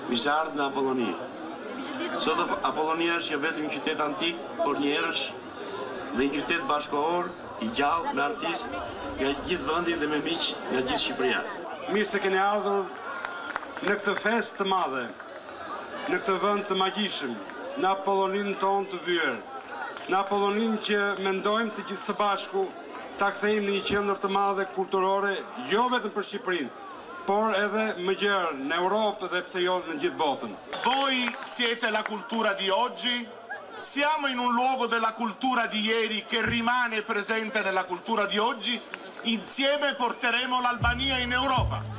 Mirë ardhur në Apolloni. Sot Apollonia është jo vetëm një qytet antik, por një herësh dhe një qytet bashkëkohor, i gjallë me artistë nga gjithë vendi dhe me miq nga gjithë Shqipëria. Mirë se keni ardhur në këtë festë të madhe, në këtë vend të magjishëm, në Apollonin tonë të vyer, në Apollonin që mendojmë të gjithë së bashku ta kthejmë në një qendër të madhe kulturore, jo vetëm për Shqipërinë, por edhe më gjerë në Europë dhe pse jo në gjithë botën. Voi siete la cultura di oggi, siamo in un luogo della cultura di ieri che rimane presente nella cultura di oggi, insieme porteremo l'Albania in Europa.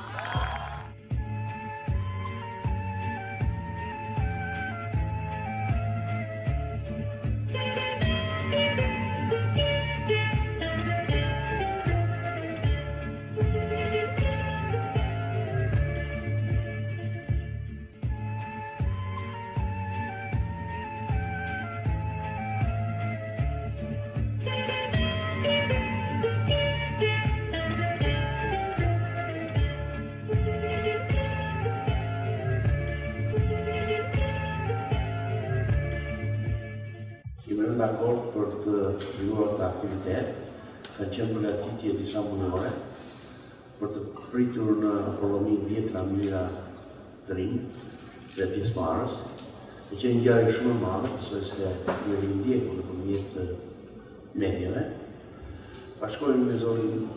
Jemi dakord për të krijuar këtë aktivitet, kanë qenë përgatitje disa punore për të pritur në Apolloni vjetra mira të rinj dhe pjesëmarrës. Që qenë ngjarje shumë e madhe, besoj se ju e ndjekur nëpërmjet mediave. Bashkohemi me zonin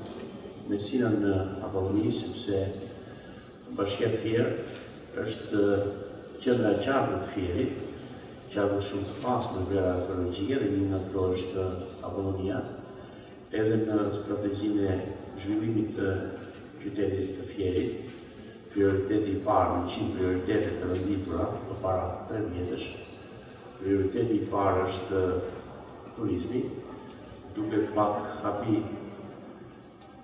Messina në Apolloni sepse Bashkia Fier është qendra e qartë e Fierit, që ka shumë të pasë me vlera arkeologjike dhe një nga ato është Apollonia, edhe në strategjinë e zhvillimit të qytetit të Fierit, prioriteti i parë në 100 prioritetet të renditura përpara 3 vjetësh. Prioriteti i parë është turizmi, duke pak hapi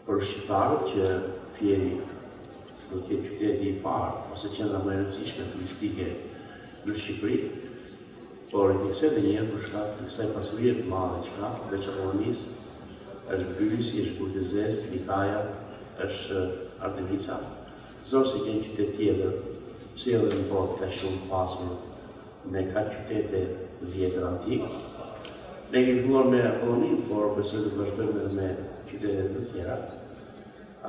për shqiptarët që Fieri do të jetë qyteti i parë ose qendra më e rëndësishme turistike në Shqipëri. Por i thekse dhe njerë për shkak të kësaj pasurie të madhe që ka, veç Apollonisë, është Bysi, është Kurtezes, Likaja, është Ardevica. Zonë se kënë qytet tjetër, pse edhe në botë ka shumë pasur me ka qytete të vjetër antikë. Ne kemi filluar me Apollonin, por besoj të vazhdojmë edhe me qytetet të tjera.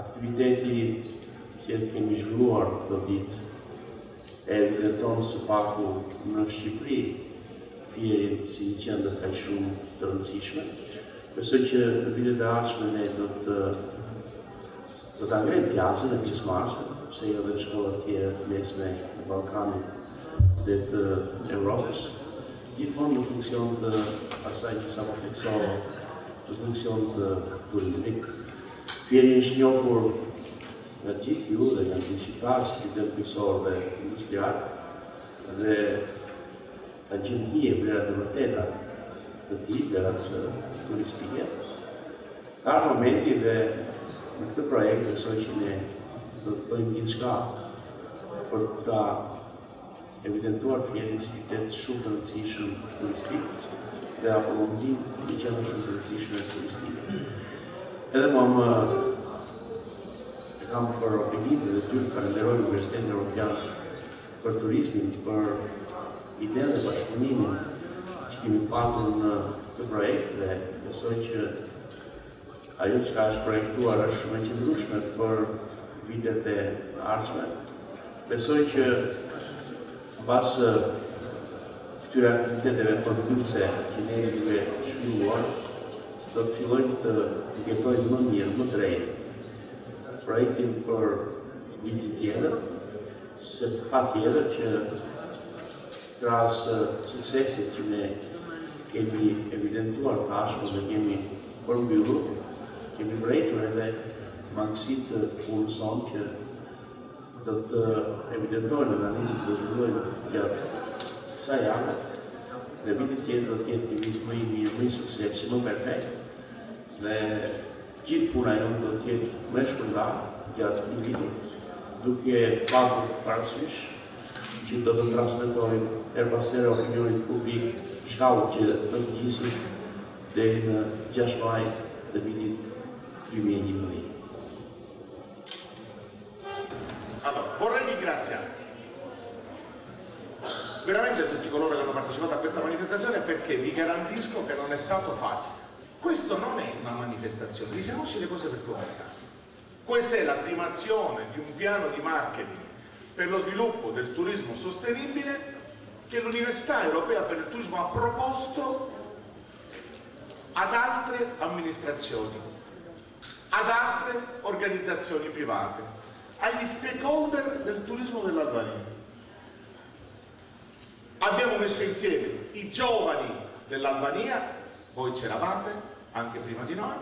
Aktiviteti që kemi zhvilluar këtë ditë e evidenton së paku në Shqipëri Fierin si një qendër kaq shumë të rëndësishme. Besoj që në vitet e ardhshme ne do ta ngrejmë pjazën e pjesëmarrësve, pse jo edhe shkollat tjera mesme në Ballkanin dhe të Europës, gjithmonë në funksion të asaj që sapo theksova, në funksion të turizmit. Fieri është njohur nga gjithë ju dhe nga gjithë shqiptarët si qytet kryesor dhe industrial dhe ka qenë hije vlerat e vërteta të tij, vlerat turistike. Ka momenti dhe në këtë projekt besoj që ne do të bëjmë gjithçka për ta evidentuar Fierin si qytet shumë të rëndësishëm turistik dhe Apollonin një qendër shumë të rëndësishme turistike. Edhe më kam për obligim dhe detyrë të falenderoj Universitetin Evropian për turizmin, për idenë dhe bashkëpunimin që kemi patur në këtë projekt dhe besoj që ajo që ka është projektuar është shumë e qëndrueshme për vitet e ardhshme. Besoj që pas këtyre aktiviteteve përfyllëse që ne duke zhvilluar, do të fillojmë të jetojmë më mirë, më drejt projektin për vitin tjetër, se patjetër që krahas suksesit që ne kemi evidentuar tashmë dhe kemi përmbyllur, kemi mbërritur edhe mangësitë të punës sonë që do të evidentojnë analizat që do të zhvillojnë gjatë kësaj jave dhe viti tjetër do të jetë një vit më i mirë, më i suksesshëm, më perfekt dhe gjithë puna jonë do të jetë më e shpërndarë gjatë një viti, duke pasur parasysh që do të transmetojmë her pas here opinionit publik shkallë që do të gjysim deri në 6 maj të vitit 2011. Allora, vorrei ringraziare veramente tutti coloro che hanno partecipato a questa manifestazione, perché vi garantisco che non è stato facile. Questo non è una manifestazione, diciamoci le cose per come stanno. Questa è la prima azione di un piano di marketing per lo sviluppo del turismo sostenibile che l'Università Europea per il Turismo ha proposto ad altre amministrazioni, ad altre organizzazioni private, agli stakeholder del turismo dell'Albania. Abbiamo messo insieme i giovani dell'Albania, voi c'eravate anche prima di noi,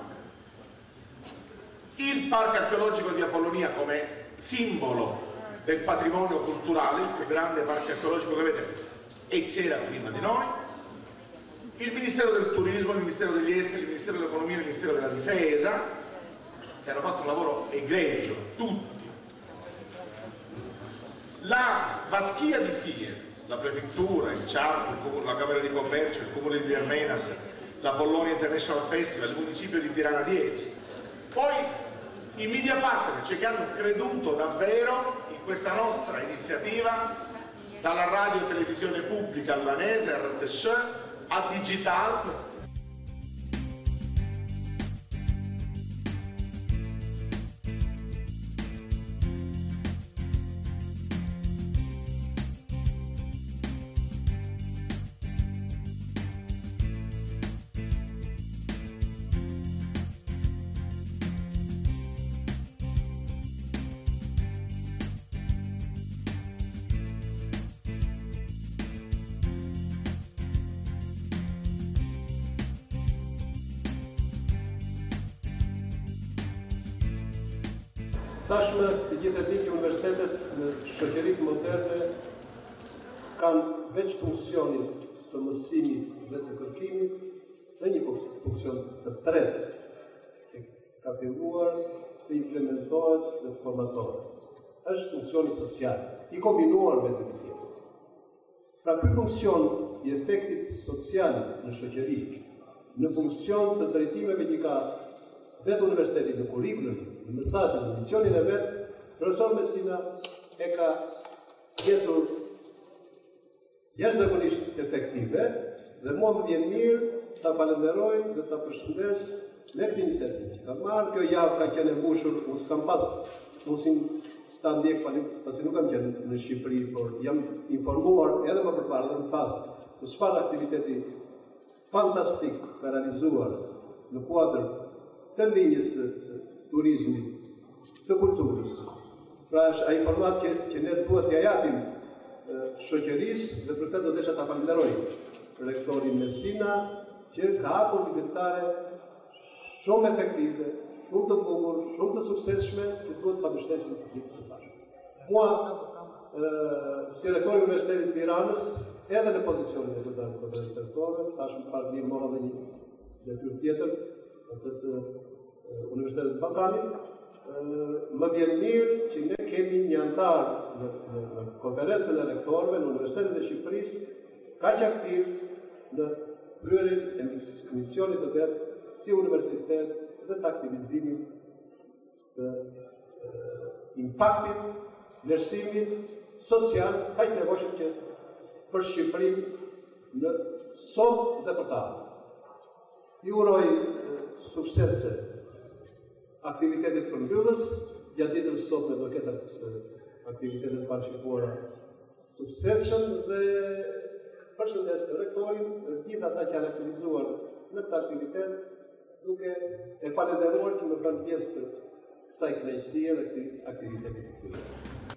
il Parco Archeologico di Apollonia come simbolo del patrimonio culturale, il più grande parco archeologico che avete, e c'era prima di noi, il Ministero del Turismo, il Ministero degli Esteri, il Ministero dell'Economia e il Ministero della Difesa, che hanno fatto un lavoro egregio, tutti. La Baschia di Fier, la Prefettura, il CIARP, la Camera di Commercio, il Comune di Viermenas, la Bologna International Festival, il Municipio di Tirana 10. Poi i media partner, cioè che hanno creduto davvero in questa nostra iniziativa, dalla radio e televisione pubblica albanese, RTS, a Digital. Tashmë të gjithë e ditë universitetet në shoqëritë moderne kanë veç funksionin të mësimit dhe të kërkimit dhe një funksion të tretë që ka filluar të implementohet dhe të formatohet. Është funksioni social, i kombinuar me të tjetër. Pra ky funksion i efektit social në shoqëri, në funksion të drejtimeve që ka vetë universiteti në kurrikulum, në mesazhin, në misionin e vet, profesor Mesina e ka gjetur jashtëzakonisht efektive dhe mua më vjen mirë ta falenderoj dhe ta përshëndes me këtë iniciativë që ka marrë. Kjo javë ka qenë e mbushur, unë s'kam pas mundësin ta ndjek pasi nuk kam qenë në Shqipëri, por jam informuar edhe më përpara dhe më pas se çfarë aktiviteti fantastik ka realizuar në kuadër të linjës së turizmit, të kulturës. Pra është ai format që ne duhet t'ia japim shoqërisë dhe për këtë do desha ta falenderoj rektorin Mesina që ka hapur biblioteke shumë efektive, shumë të bukur, shumë të suksesshme që duhet ta mbështesim të gjithë së bashku. Mua, si rektori i Universitetit të Tiranës, edhe në pozicionin e zyrtarit të konferencës rektore, tashmë para një mora dhe një detyrë tjetër të Universitetit të Ballkanit, më vjen mirë që ne kemi një antar në konferencën e rektorëve në Universitetet e Shqipërisë kaq aktiv në kryerjen e misionit të vet si universitet dhe të aktivizimit të impaktit, vlerësimit social kaq nevojshëm që për Shqipërinë në sot dhe për ta. Ju uroj suksese aktivitetit përmbyllës, gjatë ditës sot me do ketë aktivitetet parashikuara suksesshëm dhe përshëndes rektorin dhe gjithë ata që janë aktivizuar në këtë aktivitet, duke e falenderuar që më kanë pjesë të kësaj kënaqësie dhe këtij aktiviteti.